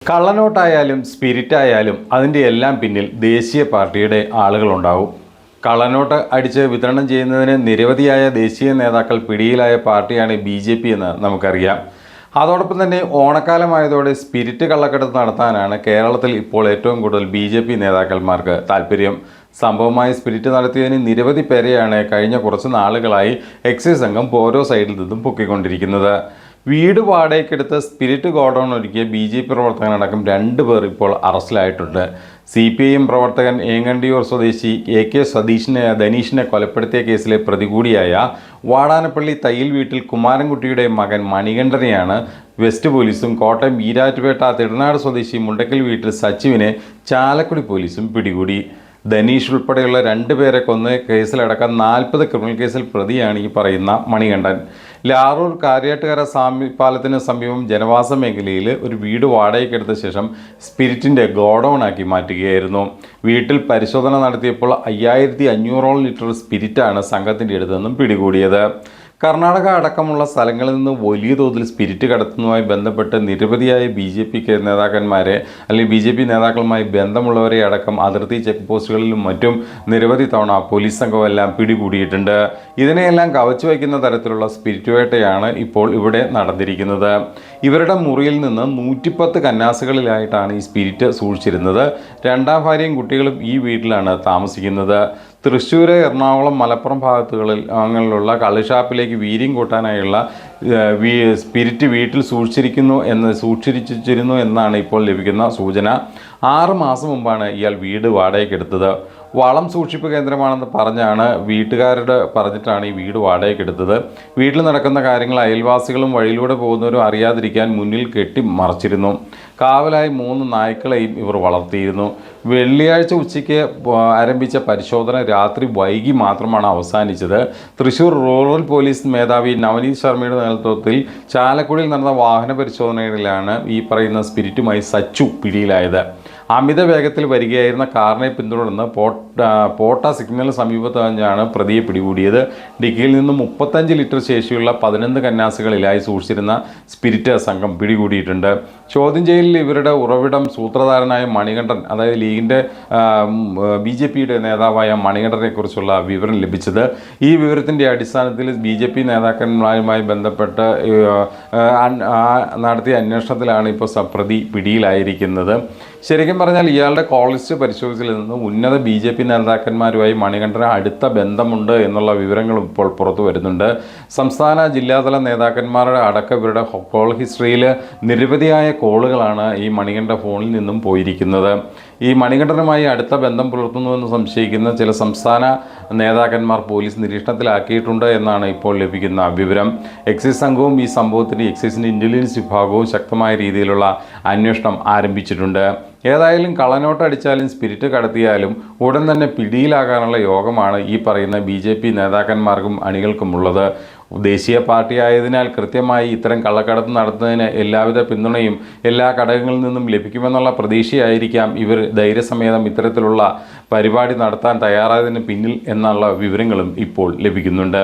കള്ളനോട്ടായാലും സ്പിരിറ്റായാലും അതിൻ്റെ എല്ലാം പിന്നിൽ ദേശീയ പാർട്ടിയുടെ ആളുകളുണ്ടാവും. കള്ളനോട്ട് അടിച്ച് വിതരണം ചെയ്യുന്നതിന് നിരവധിയായ ദേശീയ നേതാക്കൾ പിടിയിലായ പാർട്ടിയാണ് BJP എന്ന് നമുക്കറിയാം. അതോടൊപ്പം തന്നെ ഓണക്കാലമായതോടെ സ്പിരിറ്റ് കള്ളക്കടത്ത് നടത്താനാണ് കേരളത്തിൽ ഇപ്പോൾ ഏറ്റവും കൂടുതൽ BJP നേതാക്കന്മാർക്ക് താല്പര്യം. സംഭവമായി സ്പിരിറ്റ് നടത്തിയതിന് നിരവധി പേരെയാണ് കഴിഞ്ഞ കുറച്ച് നാളുകളായി എക്സൈസ് സംഘം ഓരോ സൈഡിൽ നിന്നും പൊക്കിക്കൊണ്ടിരിക്കുന്നത്. വീട് വാടകയ്ക്കെടുത്ത് സ്പിരിറ്റ് ഗോഡൌൺ ഒരുക്കിയ BJP പ്രവർത്തകനടക്കം 2 പേർ ഇപ്പോൾ അറസ്റ്റിലായിട്ടുണ്ട്. CPIM പ്രവർത്തകൻ ഏങ്ങണ്ടിയൂർ സ്വദേശി AK ധനീഷിനെ കൊലപ്പെടുത്തിയ കേസിലെ പ്രതി കൂടിയായ വാടാനപ്പള്ളി തയ്യിൽ വീട്ടിൽ കുമാരൻകുട്ടിയുടെ മകൻ മണികണ്ഠനെയാണ് വെസ്റ്റ് പോലീസും കോട്ടയം ഈരാറ്റുപേട്ട തിടനാട് സ്വദേശി മുണ്ടക്കൽ വീട്ടിൽ സച്ചിവിനെ ചാലക്കുടി പോലീസും പിടികൂടി. ധനീഷ് ഉൾപ്പെടെയുള്ള 2 പേരെ കൊന്ന് കേസിലടക്കം 40 ക്രിമിനൽ കേസിൽ പ്രതിയാണ് ഈ പറയുന്ന മണികണ്ഠൻ. ലാറൂർ കാര്യാട്ടുകര പാലത്തിന് സമീപം ജനവാസ മേഖലയിൽ ഒരു വീട് വാടകയ്ക്കെടുത്ത ശേഷം സ്പിരിറ്റിൻ്റെ ഗോഡൗൺ ആക്കി മാറ്റുകയായിരുന്നു. വീട്ടിൽ പരിശോധന നടത്തിയപ്പോൾ 5500ഓളം ലിറ്റർ സ്പിരിറ്റാണ് സംഘത്തിൻ്റെ അടുത്ത് നിന്നും പിടികൂടിയത്. കർണാടക അടക്കമുള്ള സ്ഥലങ്ങളിൽ നിന്ന് വലിയ തോതിൽ സ്പിരിറ്റ് കടത്തുന്നതുമായി ബന്ധപ്പെട്ട് നിരവധിയായ BJP നേതാക്കന്മാരെ അല്ലെങ്കിൽ BJP നേതാക്കളുമായി ബന്ധമുള്ളവരെ അടക്കം അതിർത്തി ചെക്ക് പോസ്റ്റുകളിലും മറ്റും നിരവധി തവണ പോലീസ് സംഘമെല്ലാം പിടികൂടിയിട്ടുണ്ട്. ഇതിനെയെല്ലാം കവച്ചു വയ്ക്കുന്ന തരത്തിലുള്ള സ്പിരിറ്റ് വേട്ടയാണ് ഇപ്പോൾ ഇവിടെ നടന്നിരിക്കുന്നത്. ഇവരുടെ മുറിയിൽ നിന്ന് 110 കന്നാസുകളിലായിട്ടാണ് ഈ സ്പിരിറ്റ് സൂക്ഷിച്ചിരുന്നത്. 2ാം ഭാര്യയും കുട്ടികളും ഈ വീട്ടിലാണ് താമസിക്കുന്നത്. തൃശ്ശൂർ, എറണാകുളം, മലപ്പുറം അങ്ങനെയുള്ള കള്ളുഷാപ്പിലേക്ക് വീര്യം കൂട്ടാനായുള്ള സ്പിരിറ്റ് വീട്ടിൽ സൂക്ഷിച്ചിരുന്നു എന്നാണ് ഇപ്പോൾ ലഭിക്കുന്ന സൂചന. 6 മാസം മുമ്പാണ് ഇയാൾ വീട് വാടകയ്ക്കെടുത്തത്. വളം സൂക്ഷിപ്പ് കേന്ദ്രമാണെന്ന് പറഞ്ഞിട്ടാണ് ഈ വീട് വാടകയ്ക്കെടുത്തത്. വീട്ടിൽ നടക്കുന്ന കാര്യങ്ങൾ അയൽവാസികളും വഴിയിലൂടെ പോകുന്നവരും അറിയാതിരിക്കാൻ മുന്നിൽ കെട്ടി മറച്ചിരുന്നു. കാവലായി 3 നായ്ക്കളെയും ഇവർ വളർത്തിയിരുന്നു. വെള്ളിയാഴ്ച ഉച്ചയ്ക്ക് ആരംഭിച്ച പരിശോധന രാത്രി വൈകി മാത്രമാണ് അവസാനിച്ചത്. തൃശ്ശൂർ റൂറൽ പോലീസ് മേധാവി നവനീത് ശർമ്മയുടെ നേതൃത്വത്തിൽ ചാലക്കുടിയിൽ നടന്ന വാഹന പരിശോധനയിലാണ് ഈ പറയുന്ന സ്പിരിറ്റുമായി സച്ചു പിടിയിലായത്. അമിത വേഗത്തിൽ വരികയായിരുന്ന കാറിനെ പിന്തുടർന്ന് പോട്ട സിഗ്നലിന് സമീപത്ത് തന്നെയാണ് പ്രതിയെ പിടികൂടിയത്. ഡിക്കിയിൽ നിന്നും 35 ലിറ്റർ ശേഷിയുള്ള 11 കന്നാസുകളിലായി സൂക്ഷിച്ചിരുന്ന സ്പിരിറ്റ് സംഘം പിടികൂടിയിട്ടുണ്ട്. ചോദ്യം ചെയ്യലിൽ ഇവരുടെ ഉറവിടം സൂത്രധാരനായ മണികണ്ഠൻ, അതായത് ലീഗിൻ്റെ BJPയുടെ നേതാവായ മണികണ്ഠനെ കുറിച്ചുള്ള വിവരം ലഭിച്ചത്. ഈ വിവരത്തിൻ്റെ അടിസ്ഥാനത്തിൽ BJP നേതാക്കന്മാരുമായി ബന്ധപ്പെട്ട് നടത്തിയ അന്വേഷണത്തിലാണ് ഇപ്പോൾ പ്രതി പിടിയിലായിരിക്കുന്നത്. ശരിക്കും പറഞ്ഞാൽ ഇയാളുടെ കോൾ ലിസ്റ്റ് പരിശോധിച്ചതിൽ നിന്ന് ഉന്നത BJP നേതാക്കന്മാരുമായി മണികണ്ഠന് അടുത്ത ബന്ധമുണ്ട് എന്നുള്ള വിവരങ്ങളും ഇപ്പോൾ പുറത്തു വരുന്നുണ്ട്. സംസ്ഥാന ജില്ലാതല നേതാക്കന്മാരുടെ അടക്കം ഇവരുടെ കോൾ ഹിസ്റ്ററിയിൽ നിരവധിയായ കോളുകളാണ് ഈ മണികണ്ഠ ഫോണിൽ നിന്നും പോയിരിക്കുന്നത്. ഈ മണികണ്ഠനുമായി അടുത്ത ബന്ധം പുലർത്തുന്നുവെന്ന് സംശയിക്കുന്ന ചില സംസ്ഥാന നേതാക്കന്മാർ പോലീസ് നിരീക്ഷണത്തിലാക്കിയിട്ടുണ്ട് എന്നാണ് ഇപ്പോൾ ലഭിക്കുന്ന വിവരം. എക്സൈസ് സംഘവും ഈ സംഭവത്തിന് എക്സൈസിൻ്റെ ഇൻ്റലിജൻസ് വിഭാഗവും ശക്തമായ രീതിയിലുള്ള അന്വേഷണം ആരംഭിച്ചിട്ടുണ്ട്. ഏതായാലും കള്ളനോട്ട് അടിച്ചാലും സ്പിരിറ്റ് കടത്തിയാലും ഉടൻ തന്നെ പിടിയിലാകാനുള്ള യോഗമാണ് ഈ പറയുന്ന BJP നേതാക്കന്മാർക്കും അണികൾക്കുമുള്ളത്. ദേശീയ പാർട്ടി ആയതിനാൽ കൃത്യമായി ഇത്തരം കള്ളക്കടത്ത് നടത്തുന്നതിന് എല്ലാവിധ പിന്തുണയും എല്ലാ ഘടകങ്ങളിൽ നിന്നും ലഭിക്കുമെന്നുള്ള പ്രതീക്ഷയായിരിക്കാം ഇവർ ധൈര്യസമേതം ഇത്തരത്തിലുള്ള പരിപാടി നടത്താൻ തയ്യാറായതിന് പിന്നിൽ എന്നുള്ള വിവരങ്ങളും ഇപ്പോൾ ലഭിക്കുന്നുണ്ട്.